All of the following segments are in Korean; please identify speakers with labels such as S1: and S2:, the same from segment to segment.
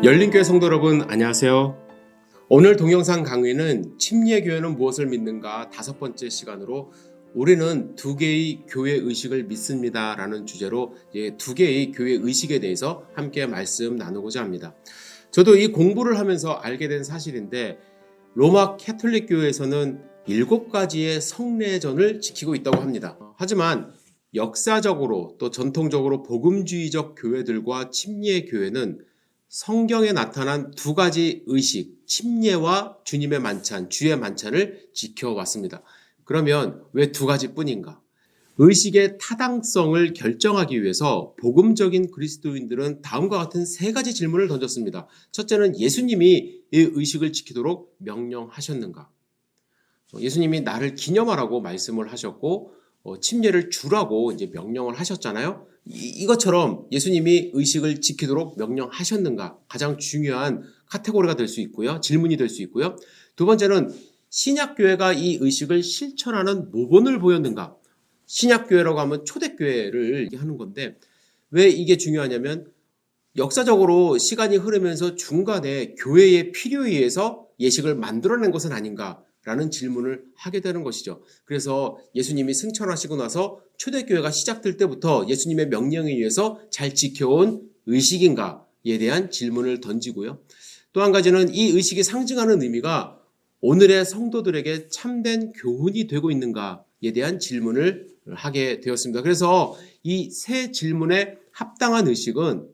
S1: 열린교회 성도 여러분, 안녕하세요. 오늘 동영상 강의는 침례교회는 무엇을 믿는가 5번째 시간으로 우리는 두 개의 교회 의식을 믿습니다 라는 주제로 두 개의 교회 의식에 대해서 함께 말씀 나누고자 합니다. 저도 이 공부를 하면서 알게 된 사실인데 로마 캐톨릭 교회에서는 7가지의 성례전을 지키고 있다고 합니다. 하지만 역사적으로 또 전통적으로 복음주의적 교회들과 침례교회는 성경에 나타난 2가지 의식, 침례와 주님의 만찬, 주의 만찬을 지켜왔습니다. 그러면 왜 2가지뿐인가? 의식의 타당성을 결정하기 위해서 복음적인 그리스도인들은 다음과 같은 3가지 질문을 던졌습니다. 첫째는 예수님이 이 의식을 지키도록 명령하셨는가? 예수님이 나를 기념하라고 말씀을 하셨고 침례를 주라고 이제 명령을 하셨잖아요. 이것처럼 예수님이 의식을 지키도록 명령하셨는가? 가장 중요한 카테고리가 될 수 있고요. 질문이 될 수 있고요. 두 번째는 신약교회가 이 의식을 실천하는 모본을 보였는가? 신약교회라고 하면 초대교회를 하는 건데 왜 이게 중요하냐면 역사적으로 시간이 흐르면서 중간에 교회의 필요에 의해서 예식을 만들어낸 것은 아닌가? 라는 질문을 하게 되는 것이죠. 그래서 예수님이 승천하시고 나서 초대교회가 시작될 때부터 예수님의 명령에 의해서 잘 지켜온 의식인가에 대한 질문을 던지고요. 또 한 가지는 이 의식이 상징하는 의미가 오늘의 성도들에게 참된 교훈이 되고 있는가에 대한 질문을 하게 되었습니다. 그래서 이 3 질문에 합당한 의식은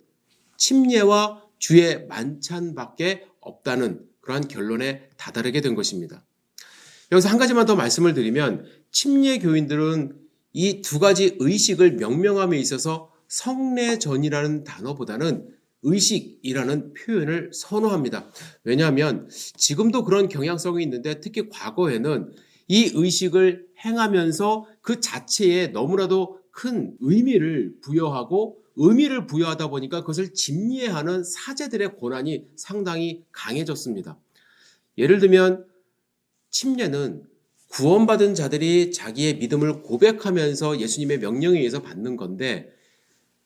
S1: 침례와 주의 만찬밖에 없다는 그러한 결론에 다다르게 된 것입니다. 여기서 한 가지만 더 말씀을 드리면 침례교인들은 이 2가지 의식을 명명함에 있어서 성례전이라는 단어보다는 의식이라는 표현을 선호합니다. 왜냐하면 지금도 그런 경향성이 있는데 특히 과거에는 이 의식을 행하면서 그 자체에 너무나도 큰 의미를 부여하고 의미를 부여하다 보니까 그것을 집례하는 사제들의 권한이 상당히 강해졌습니다. 예를 들면 침례는 구원받은 자들이 자기의 믿음을 고백하면서 예수님의 명령에 의해서 받는 건데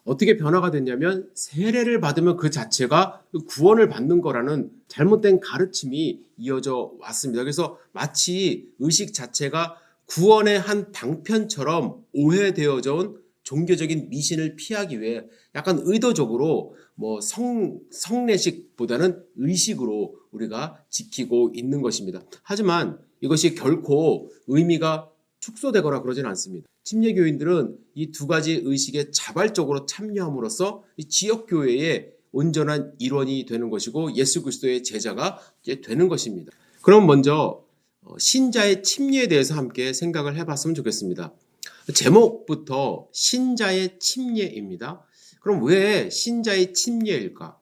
S1: 어떻게 변화가 됐냐면 세례를 받으면 그 자체가 구원을 받는 거라는 잘못된 가르침이 이어져 왔습니다. 그래서 마치 의식 자체가 구원의 한 방편처럼 오해되어져 온 종교적인 미신을 피하기 위해 약간 의도적으로 성례식보다는 의식으로 우리가 지키고 있는 것입니다. 하지만 이것이 결코 의미가 축소되거나 그러진 않습니다. 침례교인들은 이 2가지 의식에 자발적으로 참여함으로써 이 지역교회의 온전한 일원이 되는 것이고 예수 그리스도의 제자가 되는 것입니다. 그럼 먼저 신자의 침례에 대해서 함께 생각을 해봤으면 좋겠습니다. 제목부터 신자의 침례입니다. 그럼 왜 신자의 침례일까?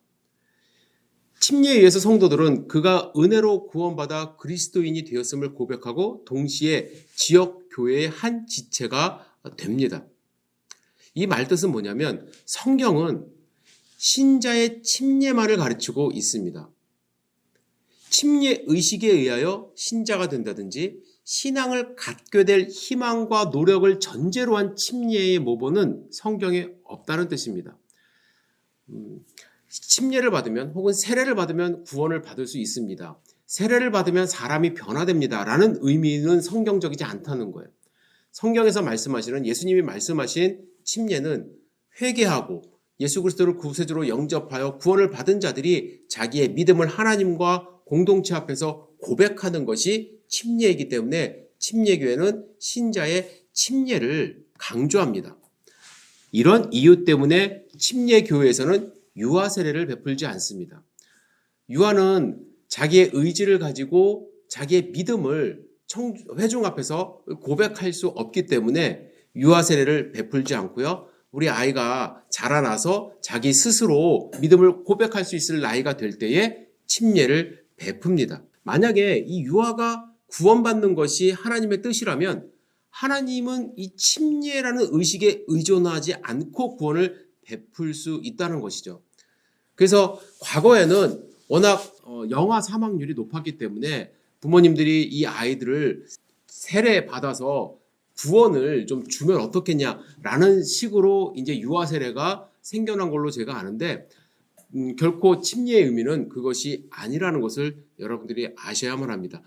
S1: 침례에 의해서 성도들은 그가 은혜로 구원받아 그리스도인이 되었음을 고백하고 동시에 지역교회의 한 지체가 됩니다. 이 말뜻은 뭐냐면 성경은 신자의 침례만을 가르치고 있습니다. 침례 의식에 의하여 신자가 된다든지 신앙을 갖게 될 희망과 노력을 전제로 한 침례의 모본은 성경에 없다는 뜻입니다. 침례를 받으면 혹은 세례를 받으면 구원을 받을 수 있습니다. 세례를 받으면 사람이 변화됩니다. 라는 의미는 성경적이지 않다는 거예요. 성경에서 말씀하시는 예수님이 말씀하신 침례는 회개하고 예수 그리스도를 구세주로 영접하여 구원을 받은 자들이 자기의 믿음을 하나님과 공동체 앞에서 고백하는 것이 침례이기 때문에 침례교회는 신자의 침례를 강조합니다. 이런 이유 때문에 침례교회에서는 유아 세례를 베풀지 않습니다. 유아는 자기의 의지를 가지고 자기의 믿음을 회중 앞에서 고백할 수 없기 때문에 유아 세례를 베풀지 않고요. 우리 아이가 자라나서 자기 스스로 믿음을 고백할 수 있을 나이가 될 때에 침례를 베풉니다. 만약에 이 유아가 구원받는 것이 하나님의 뜻이라면 하나님은 이 침례라는 의식에 의존하지 않고 구원을 베풀 수 있다는 것이죠. 그래서 과거에는 워낙 영아 사망률이 높았기 때문에 부모님들이 이 아이들을 세례 받아서 구원을 좀 주면 어떻겠냐라는 식으로 이제 유아 세례가 생겨난 걸로 제가 아는데 결코 침례의 의미는 그것이 아니라는 것을 여러분들이 아셔야만 합니다.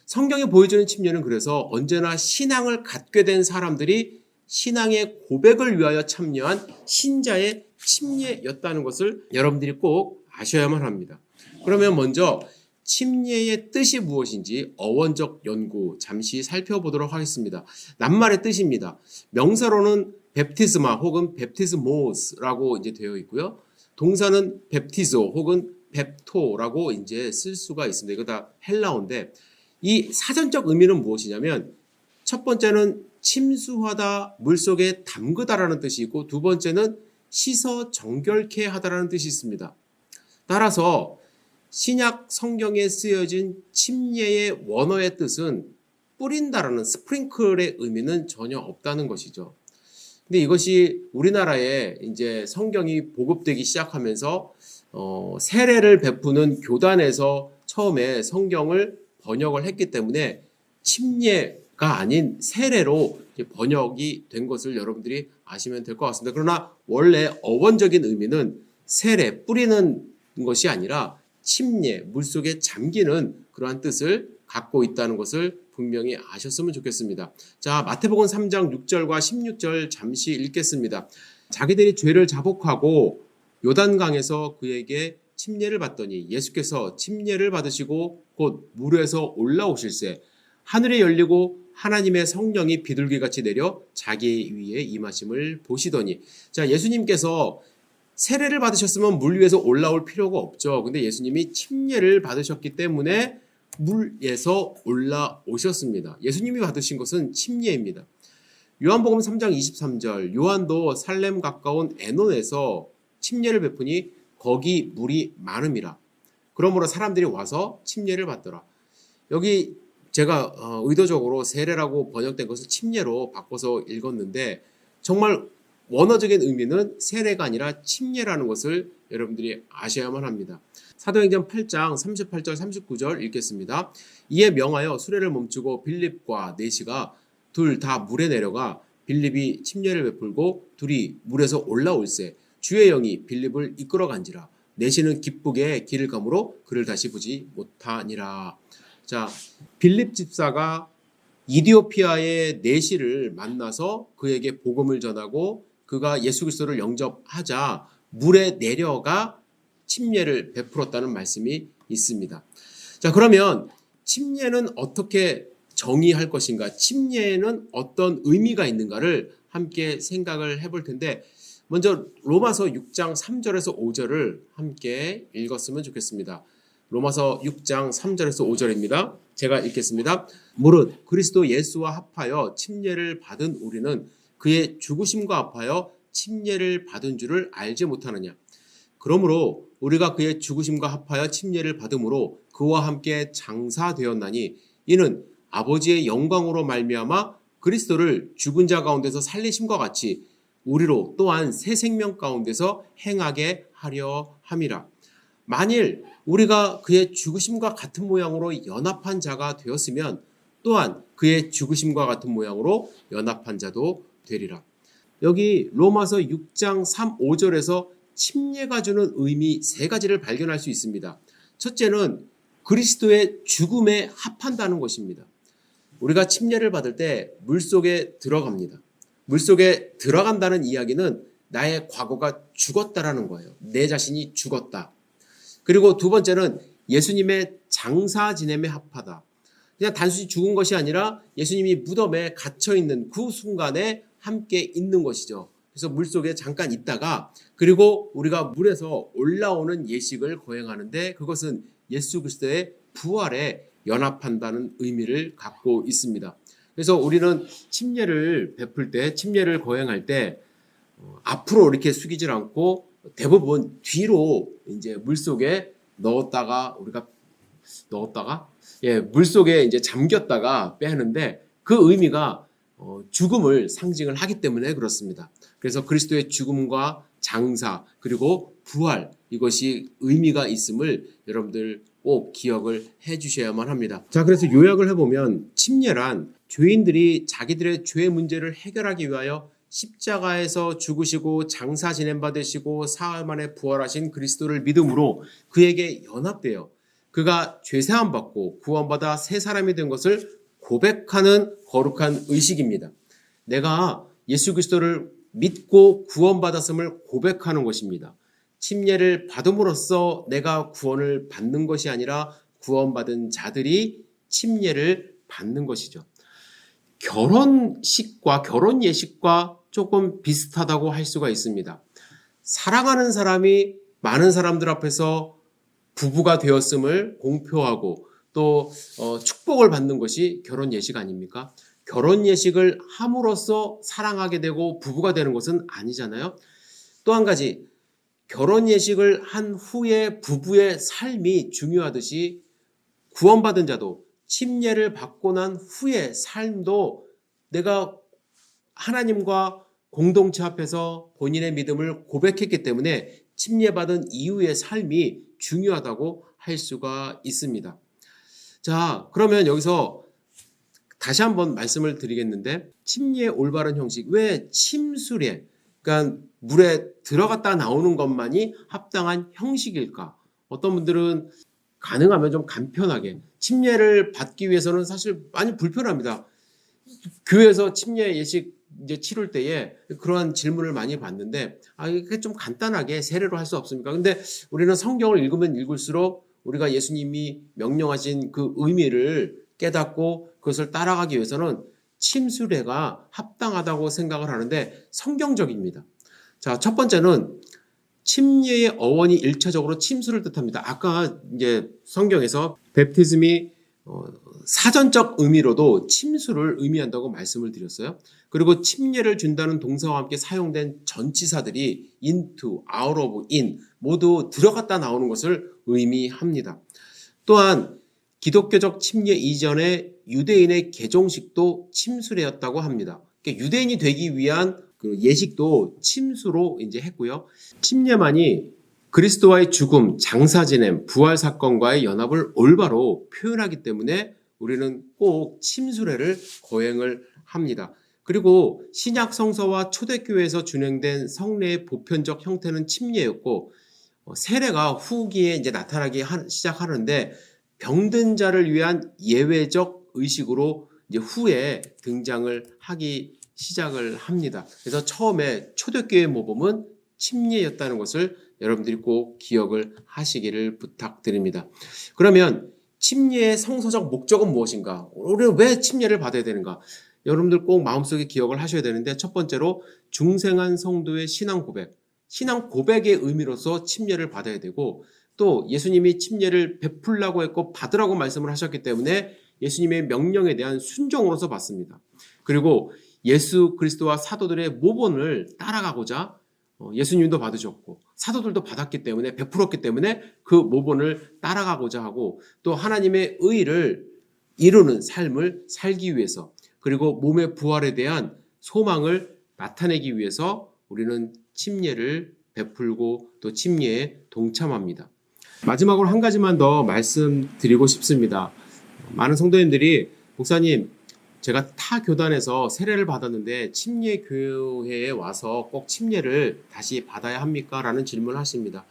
S1: 성경이 보여주는 침례는 그래서 언제나 신앙을 갖게 된 사람들이 신앙의 고백을 위하여 참여한 신자의 침례였다는 것을 여러분들이 꼭 아셔야만 합니다. 그러면 먼저 침례의 뜻이 무엇인지 어원적 연구 잠시 살펴보도록 하겠습니다. 낱말의 뜻입니다. 명사로는 베프티스마 혹은 베프티스모스라고 이제 되어 있고요. 동사는 베프티소 혹은 뱁토라고 이제 쓸 수가 있습니다. 이거 다 헬라어인데 이 사전적 의미는 무엇이냐면 첫 번째는 침수하다, 물속에 담그다라는 뜻이 있고 두 번째는 씻어 정결케 하다라는 뜻이 있습니다. 따라서 신약 성경에 쓰여진 침례의 원어의 뜻은 뿌린다라는 스프링클의 의미는 전혀 없다는 것이죠. 근데 이것이 우리나라에 이제 성경이 보급되기 시작하면서 세례를 베푸는 교단에서 처음에 성경을 번역을 했기 때문에 침례가 아닌 세례로 번역이 된 것을 여러분들이 아시면 될 것 같습니다. 그러나 원래 어원적인 의미는 세례, 뿌리는 것이 아니라 침례, 물속에 잠기는 그러한 뜻을 갖고 있다는 것을 분명히 아셨으면 좋겠습니다. 자, 마태복음 3장 6절과 16절 잠시 읽겠습니다. 자기들이 죄를 자복하고 요단강에서 그에게 침례를 받더니 예수께서 침례를 받으시고 곧 물에서 올라오실새 하늘이 열리고 하나님의 성령이 비둘기같이 내려 자기 위에 임하심을 보시더니, 자, 예수님께서 세례를 받으셨으면 물 위에서 올라올 필요가 없죠. 근데 예수님이 침례를 받으셨기 때문에 물에서 올라오셨습니다. 예수님이 받으신 것은 침례입니다. 요한복음 3장 23절, 요한도 살렘 가까운 에논에서 침례를 베푸니 거기 물이 많음이라. 그러므로 사람들이 와서 침례를 받더라. 여기 제가 의도적으로 세례라고 번역된 것을 침례로 바꿔서 읽었는데 정말 원어적인 의미는 세례가 아니라 침례라는 것을 여러분들이 아셔야만 합니다. 사도행전 8장 38절 39절 읽겠습니다. 이에 명하여 수레를 멈추고 빌립과 내시가 둘 다 물에 내려가 빌립이 침례를 베풀고 둘이 물에서 올라올새 주의 영이 빌립을 이끌어 간지라. 내시는 기쁘게 길을 가므로 그를 다시 보지 못하니라. 자, 빌립 집사가 이디오피아의 내시를 만나서 그에게 복음을 전하고 그가 예수 그리스도를 영접하자 물에 내려가 침례를 베풀었다는 말씀이 있습니다. 자, 그러면 침례는 어떻게 정의할 것인가? 침례에는 어떤 의미가 있는가를 함께 생각을 해볼 텐데 먼저 로마서 6장 3절에서 5절을 함께 읽었으면 좋겠습니다. 로마서 6장 3절에서 5절입니다. 제가 읽겠습니다. 무릇 그리스도 예수와 합하여 침례를 받은 우리는 그의 죽으심과 합하여 침례를 받은 줄을 알지 못하느냐. 그러므로 우리가 그의 죽으심과 합하여 침례를 받음으로 그와 함께 장사되었나니 이는 아버지의 영광으로 말미암아 그리스도를 죽은 자 가운데서 살리심과 같이 우리로 또한 새 생명 가운데서 행하게 하려 함이라. 만일 우리가 그의 죽으심과 같은 모양으로 연합한 자가 되었으면 또한 그의 죽으심과 같은 모양으로 연합한 자도 되리라. 여기 로마서 6장 3, 5절에서 침례가 주는 의미 세 가지를 발견할 수 있습니다. 첫째는 그리스도의 죽음에 합한다는 것입니다. 우리가 침례를 받을 때 물속에 들어갑니다. 물속에 들어간다는 이야기는 나의 과거가 죽었다라는 거예요. 내 자신이 죽었다. 그리고 두 번째는 예수님의 장사 지냄에 합하다. 그냥 단순히 죽은 것이 아니라 예수님이 무덤에 갇혀있는 그 순간에 함께 있는 것이죠. 그래서 물속에 잠깐 있다가 그리고 우리가 물에서 올라오는 예식을 거행하는데 그것은 예수 그리스도의 부활에 연합한다는 의미를 갖고 있습니다. 그래서 우리는 침례를 베풀 때, 침례를 거행할 때 앞으로 이렇게 숙이질 않고 대부분 뒤로 이제 물속에 넣었다가 물속에 이제 잠겼다가 빼는데 그 의미가 죽음을 상징을 하기 때문에 그렇습니다. 그래서 그리스도의 죽음과 장사 그리고 부활 이것이 의미가 있음을 여러분들 꼭 기억을 해 주셔야만 합니다. 자, 그래서 요약을 해보면 침례란 죄인들이 자기들의 죄 문제를 해결하기 위하여 십자가에서 죽으시고 장사 지냄 받으시고 사흘 만에 부활하신 그리스도를 믿음으로 그에게 연합되어 그가 죄사함 받고 구원받아 새 사람이 된 것을 고백하는 거룩한 의식입니다. 내가 예수 그리스도를 믿고 구원받았음을 고백하는 것입니다. 침례를 받음으로써 내가 구원을 받는 것이 아니라 구원받은 자들이 침례를 받는 것이죠. 결혼식과 결혼 예식과 조금 비슷하다고 할 수가 있습니다. 사랑하는 사람이 많은 사람들 앞에서 부부가 되었음을 공표하고 또 축복을 받는 것이 결혼 예식 아닙니까? 결혼 예식을 함으로써 사랑하게 되고 부부가 되는 것은 아니잖아요. 또 한 가지, 결혼 예식을 한 후에 부부의 삶이 중요하듯이 구원받은 자도 침례를 받고 난 후의 삶도 내가 하나님과 공동체 앞에서 본인의 믿음을 고백했기 때문에 침례받은 이후의 삶이 중요하다고 할 수가 있습니다. 자, 그러면 여기서 다시 한번 말씀을 드리겠는데, 침례의 올바른 형식, 왜 침수례, 그러니까 물에 들어갔다 나오는 것만이 합당한 형식일까? 어떤 분들은 가능하면 좀 간편하게, 침례를 받기 위해서는 사실 많이 불편합니다. 교회에서 침례 예식 이제 치룰 때에 그러한 질문을 많이 받는데, 이게 좀 간단하게 세례로 할 수 없습니까? 근데 우리는 성경을 읽으면 읽을수록 우리가 예수님이 명령하신 그 의미를 깨닫고 그것을 따라가기 위해서는 침수례가 합당하다고 생각을 하는데 성경적입니다. 자, 첫 번째는 침례의 어원이 1차적으로 침수를 뜻합니다. 아까 이제 성경에서 베프티즘이 사전적 의미로도 침수를 의미한다고 말씀을 드렸어요. 그리고 침례를 준다는 동사와 함께 사용된 전치사들이 into, out of, in 모두 들어갔다 나오는 것을 의미합니다. 또한 기독교적 침례 이전에 유대인의 개종식도 침수례였다고 합니다. 그러니까 유대인이 되기 위한 그 예식도 침수로 이제 했고요. 침례만이 그리스도와의 죽음, 장사 지냄, 부활 사건과의 연합을 올바로 표현하기 때문에 우리는 꼭 침수례를 거행을 합니다. 그리고 신약 성서와 초대교회에서 준행된 성례의 보편적 형태는 침례였고, 세례가 후기에 이제 나타나기 시작하는데 병든 자를 위한 예외적 의식으로 이제 후에 등장을 하기 시작을 합니다. 그래서 처음에 초대교회 모범은 침례였다는 것을 여러분들이 꼭 기억을 하시기를 부탁드립니다. 그러면 침례의 성서적 목적은 무엇인가? 우리는 왜 침례를 받아야 되는가? 여러분들 꼭 마음속에 기억을 하셔야 되는데, 첫 번째로 중생한 성도의 신앙 고백, 신앙 고백의 의미로서 침례를 받아야 되고, 또 예수님이 침례를 베풀라고 했고 받으라고 말씀을 하셨기 때문에 예수님의 명령에 대한 순종으로서 받습니다. 그리고 예수 그리스도와 사도들의 모본을 따라가고자 예수님도 받으셨고 사도들도 받았기 때문에, 베풀었기 때문에 그 모본을 따라가고자 하고, 또 하나님의 의를 이루는 삶을 살기 위해서, 그리고 몸의 부활에 대한 소망을 나타내기 위해서 우리는 침례를 베풀고 또 침례에 동참합니다. 마지막으로 한 가지만 더 말씀드리고 싶습니다. 많은 성도님들이, 목사님, 제가 타 교단에서 세례를 받았는데 침례교회에 와서 꼭 침례를 다시 받아야 합니까? 라는 질문을 하십니다.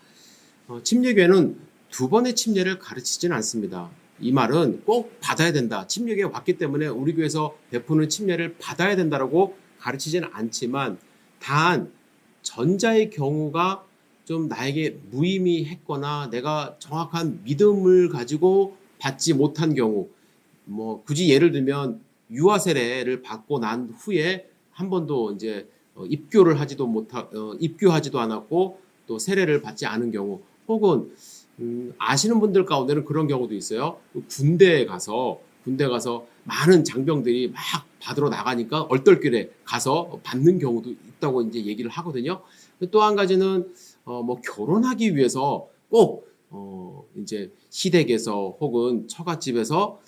S1: 침례교회는 두 번의 침례를 가르치지는 않습니다. 이 말은 꼭 받아야 된다, 침례교회에 왔기 때문에 우리 교회에서 베푸는 침례를 받아야 된다라고 가르치지는 않지만, 단 전자의 경우가 좀 나에게 무의미했거나 내가 정확한 믿음을 가지고 받지 못한 경우, 굳이 예를 들면 유아 세례를 받고 난 후에 한 번도 이제 입교하지도 않았고 또 세례를 받지 않은 경우, 혹은 아시는 분들 가운데는 그런 경우도 있어요. 군대에 가서 많은 장병들이 막 받으러 나가니까 얼떨결에 가서 받는 경우도 있다고 이제 얘기를 하거든요. 또 한 가지는 결혼하기 위해서 꼭 이제 시댁에서 혹은 처갓집에서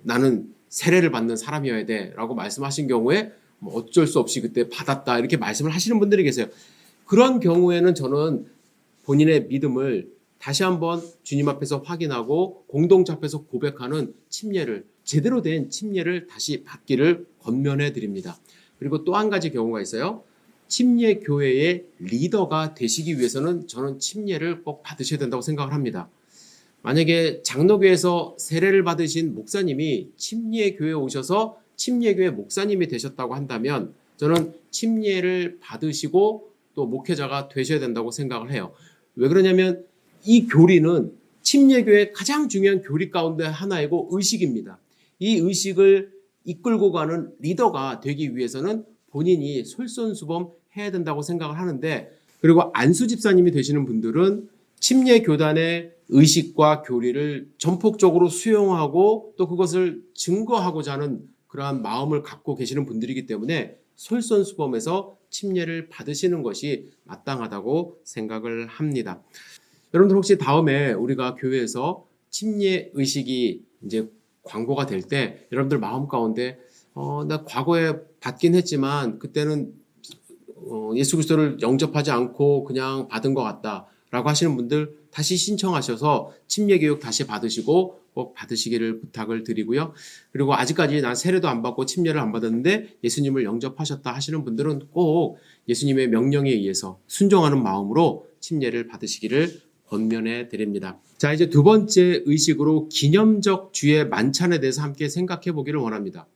S1: 나는 세례를 받는 사람이어야 돼라고 말씀하신 경우에 어쩔 수 없이 그때 받았다 이렇게 말씀을 하시는 분들이 계세요. 그런 경우에는 저는 본인의 믿음을 다시 한번 주님 앞에서 확인하고 공동체 앞에서 고백하는 침례를, 제대로 된 침례를 다시 받기를 권면해 드립니다. 그리고 또 한 가지 경우가 있어요. 침례 교회의 리더가 되시기 위해서는 저는 침례를 꼭 받으셔야 된다고 생각을 합니다. 만약에 장로교에서 세례를 받으신 목사님이 침례교회에 오셔서 침례교회 목사님이 되셨다고 한다면 저는 침례를 받으시고 또 목회자가 되셔야 된다고 생각을 해요. 왜 그러냐면 이 교리는 침례교회의 가장 중요한 교리 가운데 하나이고 의식입니다. 이 의식을 이끌고 가는 리더가 되기 위해서는 본인이 솔선수범해야 된다고 생각을 하는데, 그리고 안수 집사님이 되시는 분들은 침례 교단의 의식과 교리를 전폭적으로 수용하고 또 그것을 증거하고자 하는 그러한 마음을 갖고 계시는 분들이기 때문에 솔선수범해서 침례를 받으시는 것이 마땅하다고 생각을 합니다. 여러분들 혹시 다음에 우리가 교회에서 침례 의식이 이제 광고가 될 때 여러분들 마음 가운데 나 과거에 받긴 했지만 그때는 예수 그리스도를 영접하지 않고 그냥 받은 것 같다 라고 하시는 분들 다시 신청하셔서 침례 교육 다시 받으시고 꼭 받으시기를 부탁을 드리고요. 그리고 아직까지 난 세례도 안 받고 침례를 안 받았는데 예수님을 영접하셨다 하시는 분들은 꼭 예수님의 명령에 의해서 순종하는 마음으로 침례를 받으시기를 권면해 드립니다. 자, 이제 두 번째 의식으로 기념적 주의 만찬에 대해서 함께 생각해 보기를 원합니다.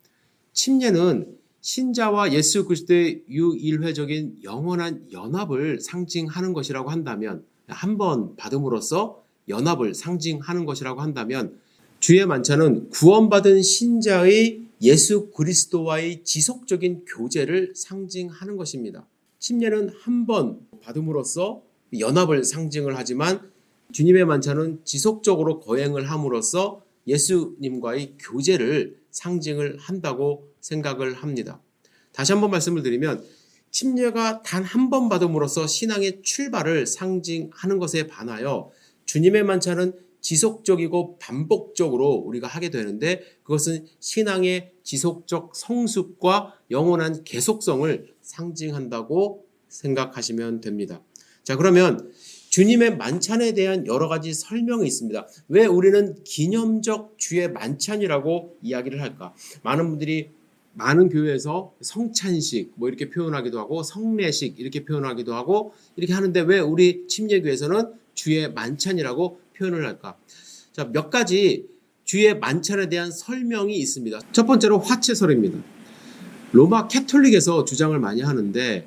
S1: 침례는 신자와 예수 그리스도의 유일회적인 영원한 연합을 상징하는 것이라고 한다면, 한 번 받음으로써 연합을 상징하는 것이라고 한다면, 주의 만찬은 구원받은 신자의 예수 그리스도와의 지속적인 교제를 상징하는 것입니다. 침례는 한 번 받음으로써 연합을 상징을 하지만 주님의 만찬은 지속적으로 거행을 함으로써 예수님과의 교제를 상징을 한다고 생각을 합니다. 다시 한번 말씀을 드리면 침례가 단 한 번 받음으로써 신앙의 출발을 상징하는 것에 반하여 주님의 만찬은 지속적이고 반복적으로 우리가 하게 되는데 그것은 신앙의 지속적 성숙과 영원한 계속성을 상징한다고 생각하시면 됩니다. 자, 그러면 주님의 만찬에 대한 여러 가지 설명이 있습니다. 왜 우리는 기념적 주의 만찬이라고 이야기를 할까? 많은 분들이 많은 교회에서 성찬식 뭐 이렇게 표현하기도 하고 성례식 이렇게 표현하기도 하고 이렇게 하는데 왜 우리 침례교회에서는 주의 만찬이라고 표현을 할까? 자, 몇 가지 주의 만찬에 대한 설명이 있습니다. 첫 번째로 화채설입니다. 로마 캐톨릭에서 주장을 많이 하는데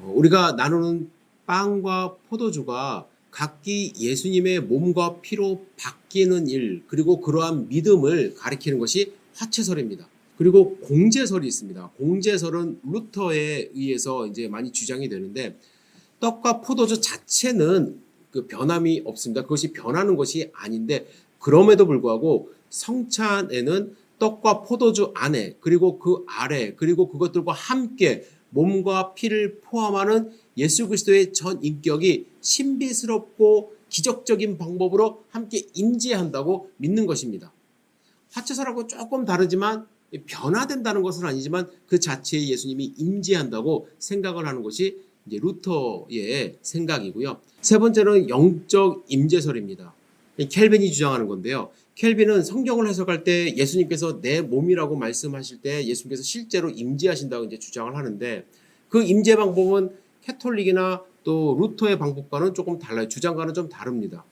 S1: 우리가 나누는 빵과 포도주가 각기 예수님의 몸과 피로 바뀌는 일, 그리고 그러한 믿음을 가리키는 것이 화채설입니다. 그리고 공제설이 있습니다. 공제설은 루터에 의해서 이제 많이 주장이 되는데 떡과 포도주 자체는 그 변함이 없습니다. 그것이 변하는 것이 아닌데 그럼에도 불구하고 성찬에는 떡과 포도주 안에 그리고 그 아래 그리고 그것들과 함께 몸과 피를 포함하는 예수 그리스도의 전 인격이 신비스럽고 기적적인 방법으로 함께 임재한다고 믿는 것입니다. 화채설하고 조금 다르지만 변화된다는 것은 아니지만 그 자체에 예수님이 임재한다고 생각을 하는 것이 이제 루터의 생각이고요. 세 번째는 영적 임재설입니다. 켈빈이 주장하는 건데요. 켈빈은 성경을 해석할 때 예수님께서 내 몸이라고 말씀하실 때 예수님께서 실제로 임재하신다고 이제 주장을 하는데 그 임재 방법은 캐톨릭이나 또 루터의 방법과는 조금 달라요. 주장과는 좀 다릅니다.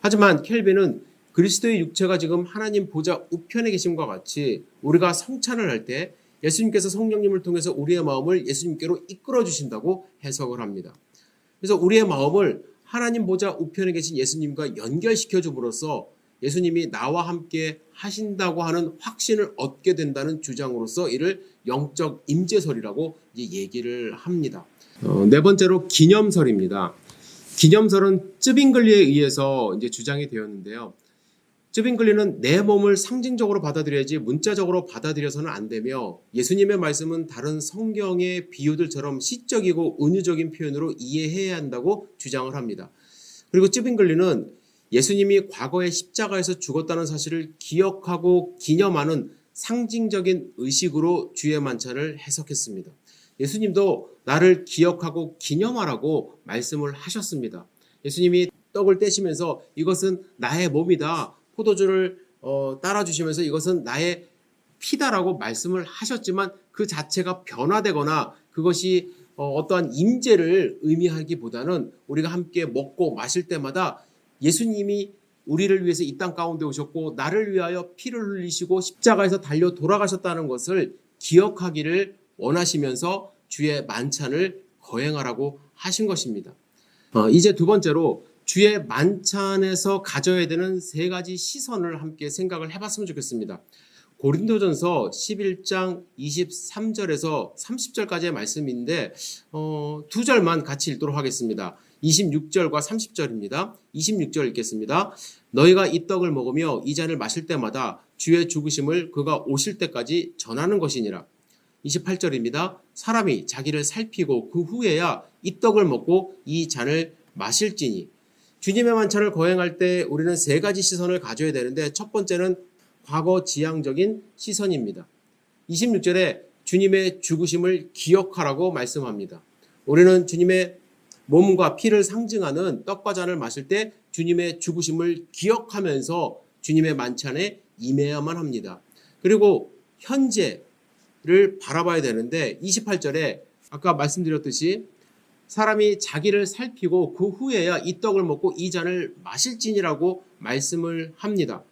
S1: 하지만 켈빈은 그리스도의 육체가 지금 하나님 보좌 우편에 계심과 같이 우리가 성찬을 할 때 예수님께서 성령님을 통해서 우리의 마음을 예수님께로 이끌어 주신다고 해석을 합니다. 그래서 우리의 마음을 하나님 보좌 우편에 계신 예수님과 연결시켜 줌으로써 예수님이 나와 함께 하신다고 하는 확신을 얻게 된다는 주장으로서 이를 영적 임재설이라고 이제 얘기를 합니다. 네 번째로 기념설입니다. 기념설은 쯔빙글리에 의해서 이제 주장이 되었는데요. 쯔빙글리는 내 몸을 상징적으로 받아들여야지 문자적으로 받아들여서는 안 되며 예수님의 말씀은 다른 성경의 비유들처럼 시적이고 은유적인 표현으로 이해해야 한다고 주장을 합니다. 그리고 쯔빙글리는 예수님이 과거에 십자가에서 죽었다는 사실을 기억하고 기념하는 상징적인 의식으로 주의 만찬을 해석했습니다. 예수님도 나를 기억하고 기념하라고 말씀을 하셨습니다. 예수님이 떡을 떼시면서 이것은 나의 몸이다. 포도주를 따라주시면서 이것은 나의 피다라고 말씀을 하셨지만 그 자체가 변화되거나 그것이 어떠한 임재를 의미하기보다는 우리가 함께 먹고 마실 때마다 예수님이 우리를 위해서 이 땅 가운데 오셨고 나를 위하여 피를 흘리시고 십자가에서 달려 돌아가셨다는 것을 기억하기를 원하시면서 주의 만찬을 거행하라고 하신 것입니다. 이제 두 번째로 주의 만찬에서 가져야 되는 세 가지 시선을 함께 생각을 해봤으면 좋겠습니다. 고린도전서 11장 23절에서 30절까지의 말씀인데 두 절만 같이 읽도록 하겠습니다. 26절과 30절입니다. 26절 읽겠습니다. 너희가 이 떡을 먹으며 이 잔을 마실 때마다 주의 죽으심을 그가 오실 때까지 전하는 것이니라. 28절입니다. 사람이 자기를 살피고 그 후에야 이 떡을 먹고 이 잔을 마실지니. 주님의 만찬을 거행할 때 우리는 세 가지 시선을 가져야 되는데 첫 번째는 과거 지향적인 시선입니다. 26절에 주님의 죽으심을 기억하라고 말씀합니다. 우리는 주님의 몸과 피를 상징하는 떡과 잔을 마실 때 주님의 죽으심을 기억하면서 주님의 만찬에 임해야만 합니다. 그리고 현재를 바라봐야 되는데 28절에 아까 말씀드렸듯이 사람이 자기를 살피고 그 후에야 이 떡을 먹고 이 잔을 마실지니라고 말씀을 합니다.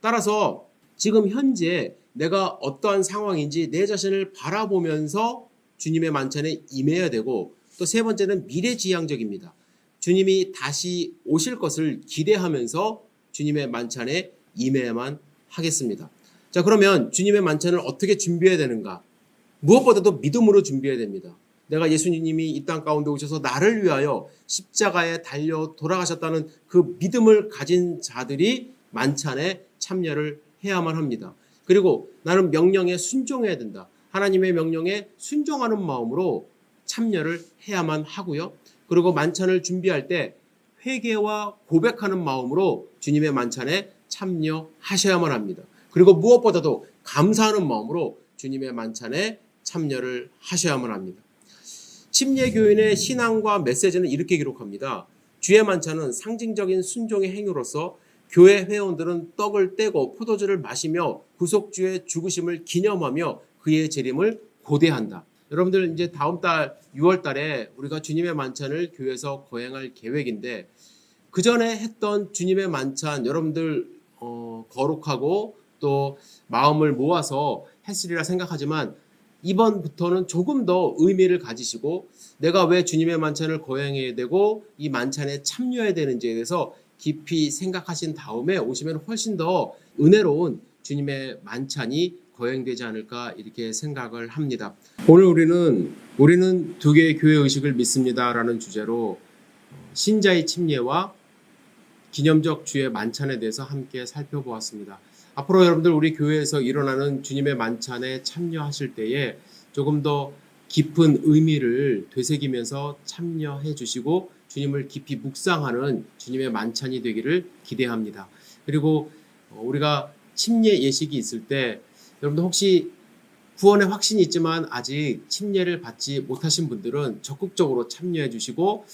S1: 따라서 지금 현재 내가 어떠한 상황인지 내 자신을 바라보면서 주님의 만찬에 임해야 되고 또 세 번째는 미래지향적입니다. 주님이 다시 오실 것을 기대하면서 주님의 만찬에 임해야만 하겠습니다. 자, 그러면 주님의 만찬을 어떻게 준비해야 되는가? 무엇보다도 믿음으로 준비해야 됩니다. 내가 예수님이 이 땅 가운데 오셔서 나를 위하여 십자가에 달려 돌아가셨다는 그 믿음을 가진 자들이 만찬에 참여를 해야만 합니다. 그리고 나는 명령에 순종해야 된다. 하나님의 명령에 순종하는 마음으로 참여를 해야만 하고요. 그리고 만찬을 준비할 때 회개와 고백하는 마음으로 주님의 만찬에 참여하셔야만 합니다. 그리고 무엇보다도 감사하는 마음으로 주님의 만찬에 참여를 하셔야만 합니다. 침례교인의 신앙과 메시지는 이렇게 기록합니다. 주의 만찬은 상징적인 순종의 행위로서 교회 회원들은 떡을 떼고 포도주를 마시며 구속주의 죽으심을 기념하며 그의 재림을 고대한다. 여러분들 이제 다음 달 6월 달에 우리가 주님의 만찬을 교회에서 거행할 계획인데 그 전에 했던 주님의 만찬 여러분들 거룩하고 또 마음을 모아서 했으리라 생각하지만 이번부터는 조금 더 의미를 가지시고 내가 왜 주님의 만찬을 거행해야 되고 이 만찬에 참여해야 되는지에 대해서 깊이 생각하신 다음에 오시면 훨씬 더 은혜로운 주님의 만찬이 거행되지 않을까 이렇게 생각을 합니다. 오늘 우리는 두 개의 교회 의식을 믿습니다라는 주제로 신자의 침례와 기념적 주의 만찬에 대해서 함께 살펴보았습니다. 앞으로 여러분들 우리 교회에서 일어나는 주님의 만찬에 참여하실 때에 조금 더 깊은 의미를 되새기면서 참여해 주시고 주님을 깊이 묵상하는 주님의 만찬이 되기를 기대합니다. 그리고 우리가 침례 예식이 있을 때 여러분들 혹시 구원의 확신이 있지만 아직 침례를 받지 못하신 분들은 적극적으로 참여해 주시고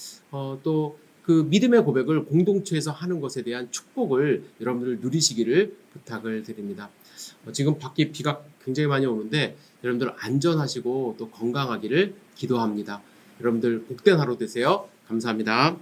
S1: 또 그 믿음의 고백을 공동체에서 하는 것에 대한 축복을 여러분들 누리시기를 부탁을 드립니다. 지금 밖에 비가 굉장히 많이 오는데 여러분들 안전하시고 또 건강하기를 기도합니다. 여러분들 복된 하루 되세요. 감사합니다.